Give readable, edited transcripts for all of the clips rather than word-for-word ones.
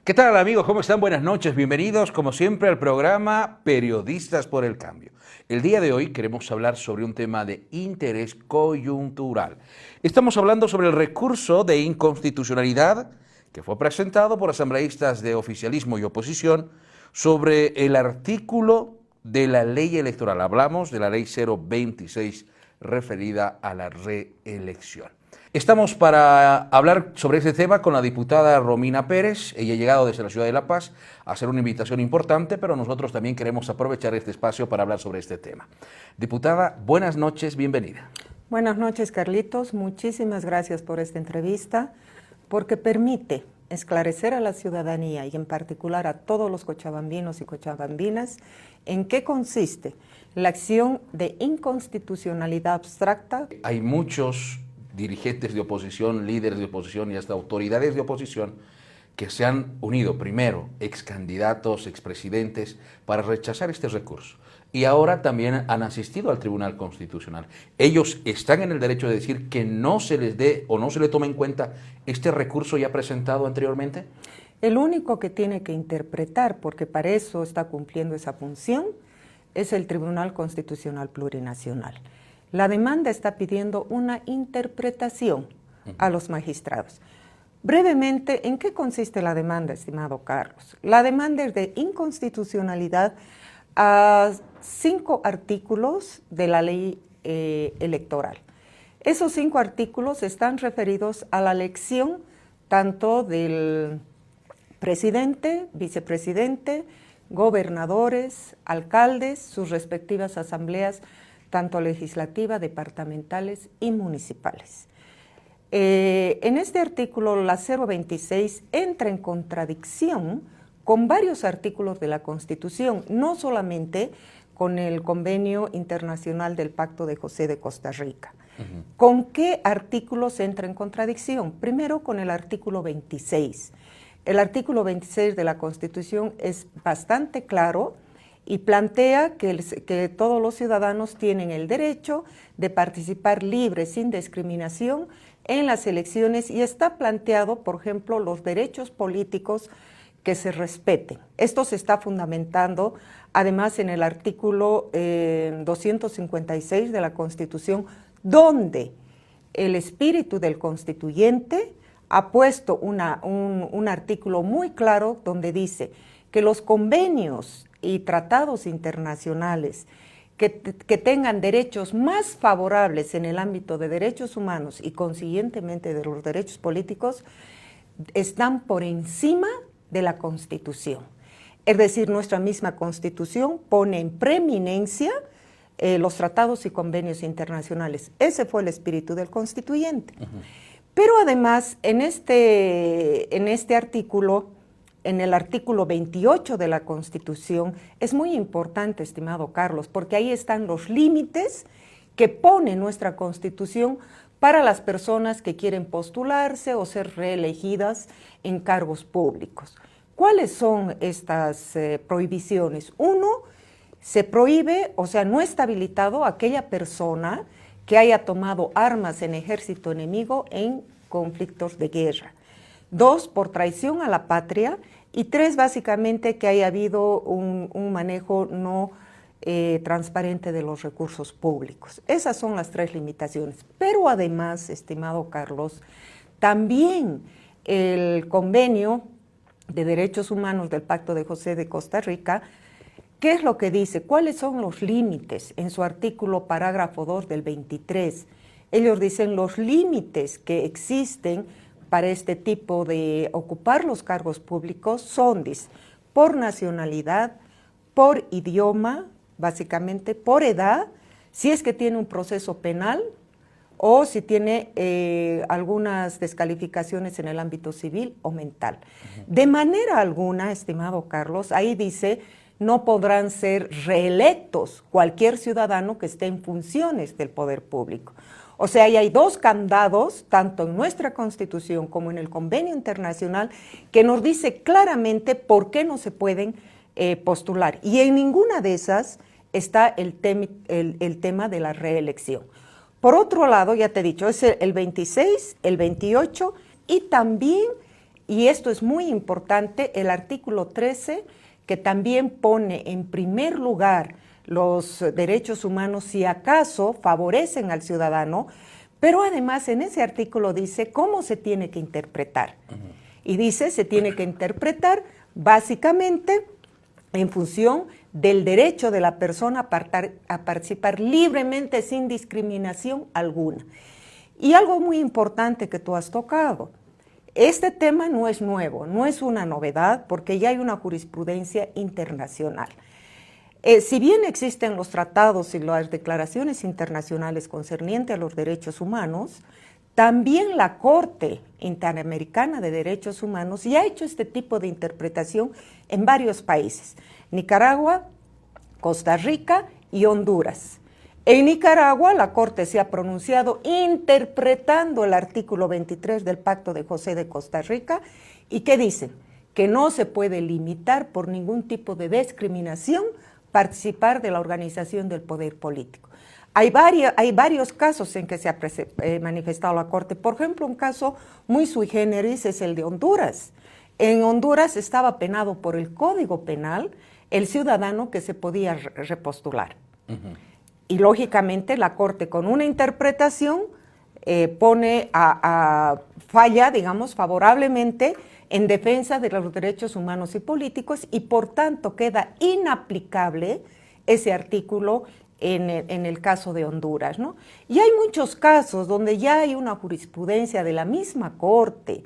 ¿Qué tal amigos? ¿Cómo están? Buenas noches. Bienvenidos como siempre al programa Periodistas por el Cambio. El día de hoy queremos hablar sobre un tema de interés coyuntural. Estamos hablando sobre el recurso de inconstitucionalidad que fue presentado por asambleístas de oficialismo y oposición sobre el artículo de la ley electoral. Hablamos de la ley 026 referida a la reelección. Estamos para hablar sobre este tema con la diputada Romina Pérez. Ella ha llegado desde la ciudad de La Paz a hacer una invitación importante, pero nosotros también queremos aprovechar este espacio para hablar sobre este tema. Diputada, buenas noches, bienvenida. Buenas noches, Carlitos. Muchísimas gracias por esta entrevista, porque permite esclarecer a la ciudadanía y en particular a todos los cochabambinos y cochabambinas en qué consiste la acción de inconstitucionalidad abstracta. Hay muchos dirigentes de oposición, líderes de oposición y hasta autoridades de oposición que se han unido, primero, ex candidatos, expresidentes, para rechazar este recurso. Y ahora también han asistido al Tribunal Constitucional. Ellos están en el derecho de decir que no se les dé o no se le tome en cuenta este recurso ya presentado anteriormente. El único que tiene que interpretar, porque para eso está cumpliendo esa función, es el Tribunal Constitucional Plurinacional. La demanda está pidiendo una interpretación a los magistrados. Brevemente, ¿en qué consiste la demanda, estimado Carlos? La demanda es de inconstitucionalidad a 5 artículos de la ley electoral. Esos 5 artículos están referidos a la elección tanto del presidente, vicepresidente, gobernadores, alcaldes, sus respectivas asambleas, tanto legislativas, departamentales y municipales. En este artículo, la 026 entra en contradicción con varios artículos de la Constitución, no solamente con el Convenio Internacional del Pacto de José de Costa Rica. ¿Con qué artículos entra en contradicción? Primero, con el artículo 26. El artículo 26 de la Constitución es bastante claro y plantea que todos los ciudadanos tienen el derecho de participar libre, sin discriminación, en las elecciones y está planteado, por ejemplo, los derechos políticos que se respeten. Esto se está fundamentando, además, en el artículo 256 de la Constitución, donde el espíritu del constituyente ha puesto un artículo muy claro donde dice que los convenios y tratados internacionales que tengan derechos más favorables en el ámbito de derechos humanos y consiguientemente de los derechos políticos están por encima de la Constitución. Es decir, nuestra misma Constitución pone en preeminencia los tratados y convenios internacionales. Ese fue el espíritu del constituyente. Pero además, en este artículo, en el artículo 28 de la Constitución, es muy importante, estimado Carlos, porque ahí están los límites que pone nuestra Constitución para las personas que quieren postularse o ser reelegidas en cargos públicos. ¿Cuáles son estas prohibiciones? Uno, se prohíbe, o sea, no está habilitado aquella persona que haya tomado armas en ejército enemigo en conflictos de guerra. 2, por traición a la patria. Y 3, básicamente, que haya habido un manejo no transparente de los recursos públicos. Esas son las 3 limitaciones. Pero además, estimado Carlos, también el Convenio de Derechos Humanos del Pacto de José de Costa Rica, ¿qué es lo que dice? ¿Cuáles son los límites? En su artículo parágrafo 2 del 23, ellos dicen los límites que existen para este tipo de ocupar los cargos públicos son, dice, por nacionalidad, por idioma, básicamente por edad, si es que tiene un proceso penal o si tiene algunas descalificaciones en el ámbito civil o mental. De manera alguna, estimado Carlos, ahí dice, no podrán ser reelectos cualquier ciudadano que esté en funciones del poder público. O sea, ahí hay 2 candados, tanto en nuestra Constitución como en el Convenio Internacional, que nos dice claramente por qué no se pueden postular. Y en ninguna de esas está el tema de la reelección. Por otro lado, ya te he dicho, es el 26, el 28 y también y esto es muy importante, el artículo 13, que también pone en primer lugar los derechos humanos si acaso favorecen al ciudadano, pero además en ese artículo dice cómo se tiene que interpretar. Y dice, se tiene que interpretar básicamente en función del derecho de la persona a participar libremente sin discriminación alguna. Y algo muy importante que tú has tocado, este tema no es nuevo, no es una novedad, porque ya hay una jurisprudencia internacional. Si bien existen los tratados y las declaraciones internacionales concernientes a los derechos humanos, también la Corte Interamericana de Derechos Humanos ya ha hecho este tipo de interpretación en varios países: Nicaragua, Costa Rica y Honduras. En Nicaragua, la Corte se ha pronunciado interpretando el artículo 23 del Pacto de José de Costa Rica, y ¿qué dicen? Que no se puede limitar por ningún tipo de discriminación participar de la organización del poder político. Hay varios casos en que se ha manifestado la Corte. Por ejemplo, un caso muy sui generis es el de Honduras. En Honduras estaba penado por el Código Penal el ciudadano que se podía repostular. Y lógicamente la Corte, con una interpretación, falla, digamos, favorablemente en defensa de los derechos humanos y políticos, y por tanto queda inaplicable ese artículo en el caso de Honduras, ¿no? Y hay muchos casos donde ya hay una jurisprudencia de la misma Corte,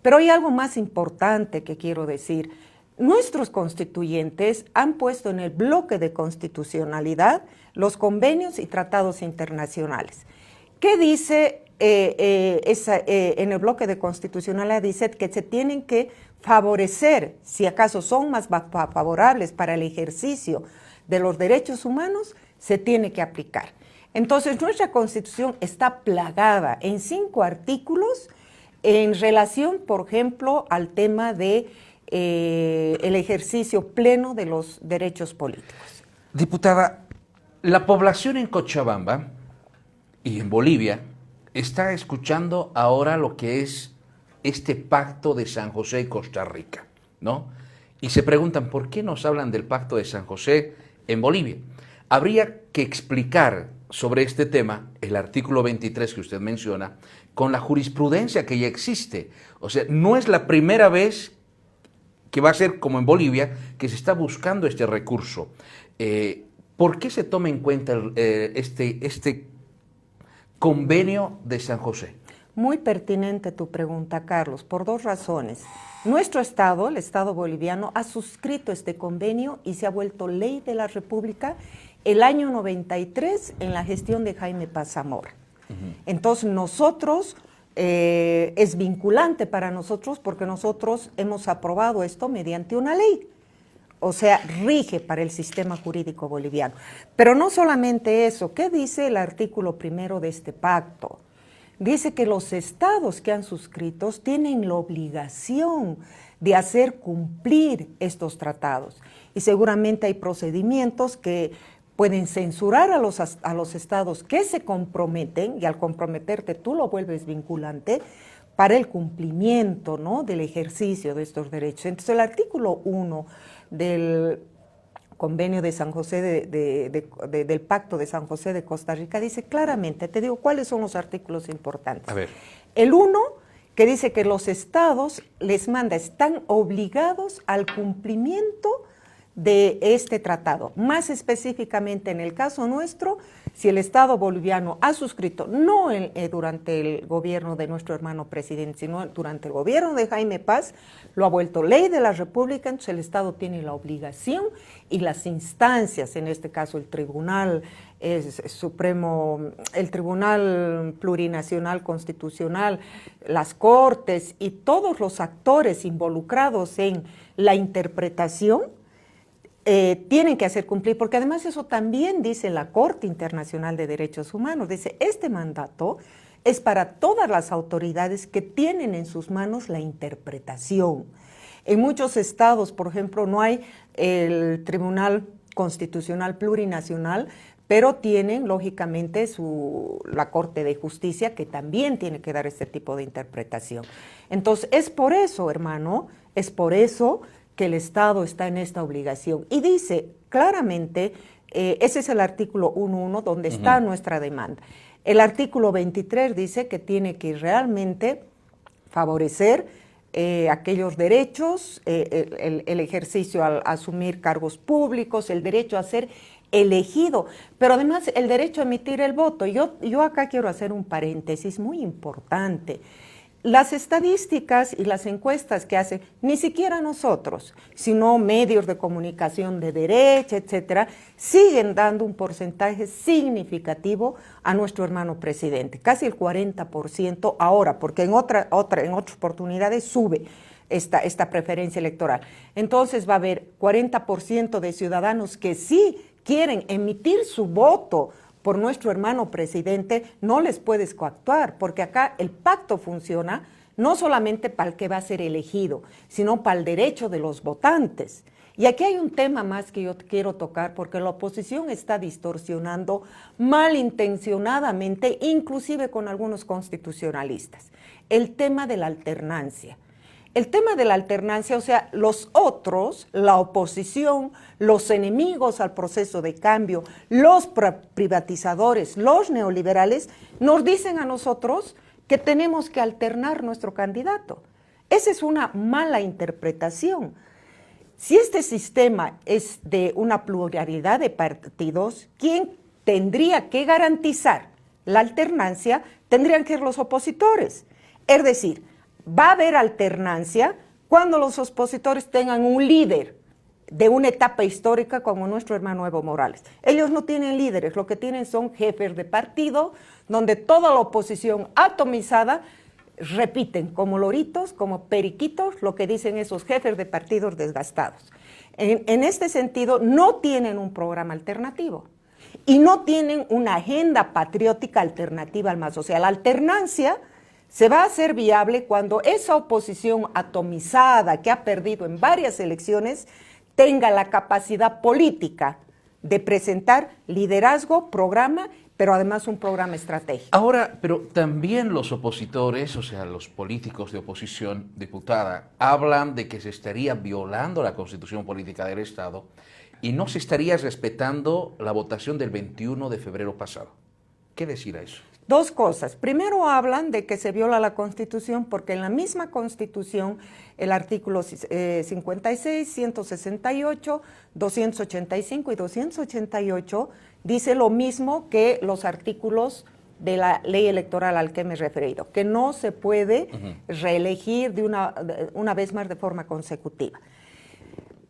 pero hay algo más importante que quiero decir. Nuestros constituyentes han puesto en el bloque de constitucionalidad los convenios y tratados internacionales. ¿Qué dice en el bloque de constitucionalidad? Dice que se tienen que favorecer, si acaso son más favorables para el ejercicio de los derechos humanos, se tiene que aplicar. Entonces, nuestra Constitución está plagada en 5 artículos en relación, por ejemplo, al tema de el ejercicio pleno de los derechos políticos. Diputada, la población en Cochabamba y en Bolivia está escuchando ahora lo que es este pacto de San José y Costa Rica, ¿no? Y se preguntan, ¿por qué nos hablan del pacto de San José en Bolivia? Habría que explicar sobre este tema el artículo 23 que usted menciona con la jurisprudencia que ya existe. O sea, no es la primera vez que va a ser como en Bolivia, que se está buscando este recurso. ¿Por qué se toma en cuenta este convenio de San José? Muy pertinente tu pregunta, Carlos, por 2 razones. Nuestro Estado, el Estado boliviano, ha suscrito este convenio y se ha vuelto ley de la República el año 93 en la gestión de Jaime Paz Zamora. Entonces nosotros, es vinculante para nosotros porque nosotros hemos aprobado esto mediante una ley. O sea, rige para el sistema jurídico boliviano. Pero no solamente eso, ¿qué dice el artículo 1 de este pacto? Dice que los estados que han suscrito tienen la obligación de hacer cumplir estos tratados. Y seguramente hay procedimientos que pueden censurar a los estados que se comprometen, y al comprometerte tú lo vuelves vinculante para el cumplimiento, ¿no?, del ejercicio de estos derechos. Entonces el artículo 1 del convenio de San José del Pacto de San José de Costa Rica dice claramente, te digo cuáles son los artículos importantes. A ver. El 1, que dice que los estados están obligados al cumplimiento de este tratado. Más específicamente en el caso nuestro, si el Estado boliviano ha suscrito, no durante el gobierno de nuestro hermano presidente, sino durante el gobierno de Jaime Paz, lo ha vuelto ley de la República, entonces el Estado tiene la obligación y las instancias, en este caso el Tribunal Supremo, el Tribunal Plurinacional Constitucional, las Cortes y todos los actores involucrados en la interpretación, tienen que hacer cumplir, porque además eso también dice la Corte Internacional de Derechos Humanos, dice, este mandato es para todas las autoridades que tienen en sus manos la interpretación. En muchos estados, por ejemplo, no hay el Tribunal Constitucional Plurinacional, pero tienen, lógicamente, la Corte de Justicia, que también tiene que dar este tipo de interpretación. Entonces, es por eso, hermano, es por eso que el Estado está en esta obligación. Y dice claramente, ese es el artículo 1.1, donde está nuestra demanda. El artículo 23 dice que tiene que realmente favorecer aquellos derechos, el ejercicio al asumir cargos públicos, el derecho a ser elegido, pero además el derecho a emitir el voto. Yo acá quiero hacer un paréntesis muy importante. Las estadísticas y las encuestas que hacen, ni siquiera nosotros, sino medios de comunicación de derecha, etcétera, siguen dando un porcentaje significativo a nuestro hermano presidente, casi el 40% ahora, porque en otras oportunidades sube esta preferencia electoral. Entonces va a haber 40% de ciudadanos que sí quieren emitir su voto por nuestro hermano presidente. No les puedes coactuar, porque acá el pacto funciona no solamente para el que va a ser elegido, sino para el derecho de los votantes. Y aquí hay un tema más que yo quiero tocar, porque la oposición está distorsionando malintencionadamente, inclusive con algunos constitucionalistas, el tema de la alternancia. El tema de la alternancia, o sea, los otros, la oposición, los enemigos al proceso de cambio, los privatizadores, los neoliberales, nos dicen a nosotros que tenemos que alternar nuestro candidato. Esa es una mala interpretación. Si este sistema es de una pluralidad de partidos, ¿quién tendría que garantizar la alternancia? Tendrían que ser los opositores. Es decir, va a haber alternancia cuando los opositores tengan un líder de una etapa histórica como nuestro hermano Evo Morales. Ellos no tienen líderes, lo que tienen son jefes de partido, donde toda la oposición atomizada repiten como loritos, como periquitos, lo que dicen esos jefes de partidos desgastados. En este sentido, no tienen un programa alternativo y no tienen una agenda patriótica alternativa al MAS. O sea, la alternancia se va a hacer viable cuando esa oposición atomizada que ha perdido en varias elecciones tenga la capacidad política de presentar liderazgo, programa, pero además un programa estratégico. Ahora, pero también los opositores, o sea, los políticos de oposición, diputada, hablan de que se estaría violando la Constitución Política del Estado y no se estaría respetando la votación del 21 de febrero pasado. ¿Qué decir a eso? Dos cosas. Primero, hablan de que se viola la Constitución porque en la misma Constitución el artículo 56, 168, 285 y 288 dice lo mismo que los artículos de la ley electoral al que me he referido, que no se puede reelegir una vez más de forma consecutiva.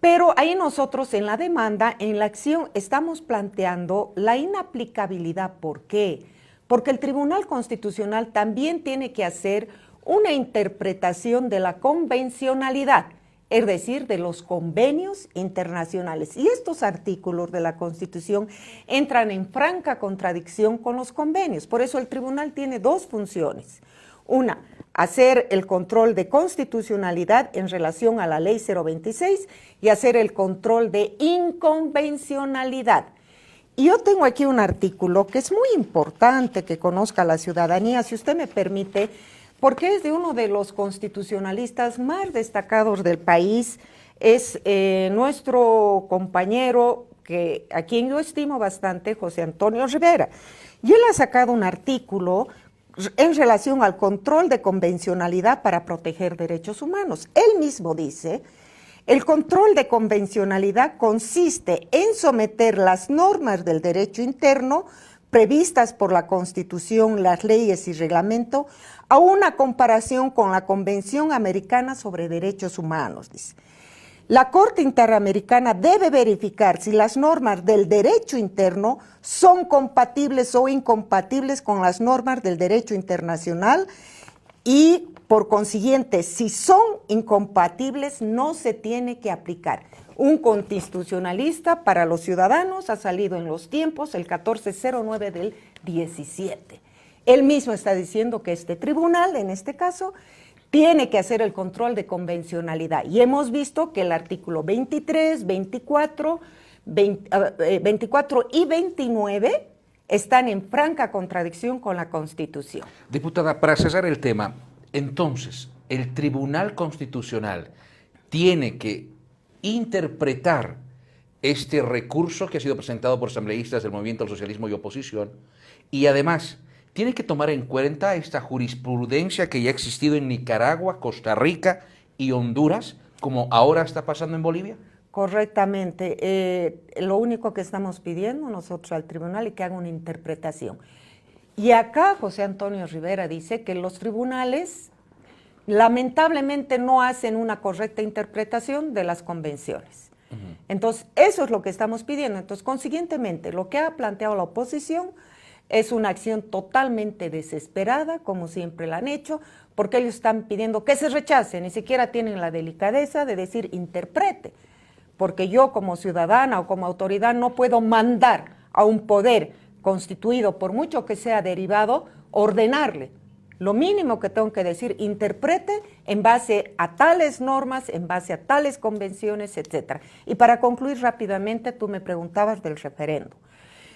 Pero ahí nosotros en la demanda, en la acción, estamos planteando la inaplicabilidad. ¿Por qué? Porque el Tribunal Constitucional también tiene que hacer una interpretación de la convencionalidad, es decir, de los convenios internacionales. Y estos artículos de la Constitución entran en franca contradicción con los convenios. Por eso el tribunal tiene dos funciones. Una, hacer el control de constitucionalidad en relación a la Ley 026 y hacer el control de inconvencionalidad. Y yo tengo aquí un artículo que es muy importante que conozca la ciudadanía, si usted me permite, porque es de uno de los constitucionalistas más destacados del país, es nuestro compañero, a quien yo estimo bastante, José Antonio Rivera. Y él ha sacado un artículo en relación al control de convencionalidad para proteger derechos humanos. Él mismo dice: el control de convencionalidad consiste en someter las normas del derecho interno previstas por la Constitución, las leyes y reglamento a una comparación con la Convención Americana sobre Derechos Humanos, dice. La Corte Interamericana debe verificar si las normas del derecho interno son compatibles o incompatibles con las normas del derecho internacional y, por consiguiente, si son incompatibles, no se tiene que aplicar. Un constitucionalista para los ciudadanos ha salido en los tiempos, el 1409 del 17. Él mismo está diciendo que este tribunal, en este caso, tiene que hacer el control de convencionalidad. Y hemos visto que el artículo 23, 24 24 y 29 están en franca contradicción con la Constitución. Diputada, para cesar el tema, entonces, el Tribunal Constitucional tiene que interpretar este recurso que ha sido presentado por asambleístas del Movimiento al Socialismo y Oposición y además tiene que tomar en cuenta esta jurisprudencia que ya ha existido en Nicaragua, Costa Rica y Honduras, como ahora está pasando en Bolivia. Correctamente. Lo único que estamos pidiendo nosotros al tribunal es que haga una interpretación. Y acá José Antonio Rivera dice que los tribunales lamentablemente no hacen una correcta interpretación de las convenciones. Entonces, eso es lo que estamos pidiendo. Entonces, consiguientemente, lo que ha planteado la oposición es una acción totalmente desesperada, como siempre la han hecho, porque ellos están pidiendo que se rechace, ni siquiera tienen la delicadeza de decir interprete, porque yo como ciudadana o como autoridad no puedo mandar a un poder constituido, por mucho que sea derivado, ordenarle. Lo mínimo que tengo que decir, interprete en base a tales normas, en base a tales convenciones, etc. Y para concluir rápidamente, tú me preguntabas del referéndum.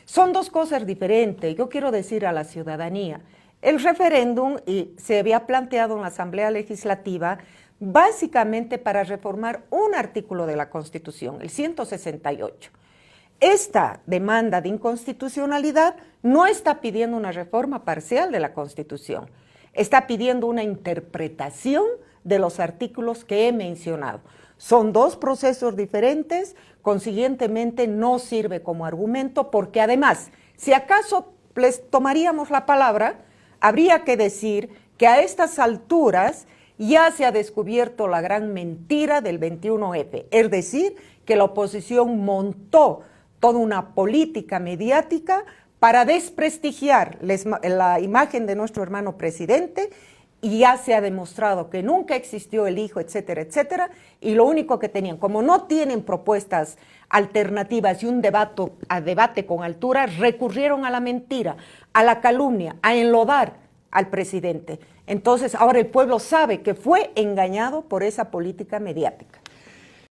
Son dos cosas diferentes. Yo quiero decir a la ciudadanía, el referéndum se había planteado en la Asamblea Legislativa básicamente para reformar un artículo de la Constitución, el 168. Esta demanda de inconstitucionalidad no está pidiendo una reforma parcial de la Constitución, está pidiendo una interpretación de los artículos que he mencionado. Son dos procesos diferentes, consiguientemente no sirve como argumento porque además, si acaso les tomaríamos la palabra, habría que decir que a estas alturas ya se ha descubierto la gran mentira del 21F, es decir, que la oposición montó toda una política mediática para desprestigiar la imagen de nuestro hermano presidente y ya se ha demostrado que nunca existió el hijo, etcétera, etcétera, y lo único que tenían, como no tienen propuestas alternativas y un debate con altura, recurrieron a la mentira, a la calumnia, a enlodar al presidente. Entonces ahora el pueblo sabe que fue engañado por esa política mediática.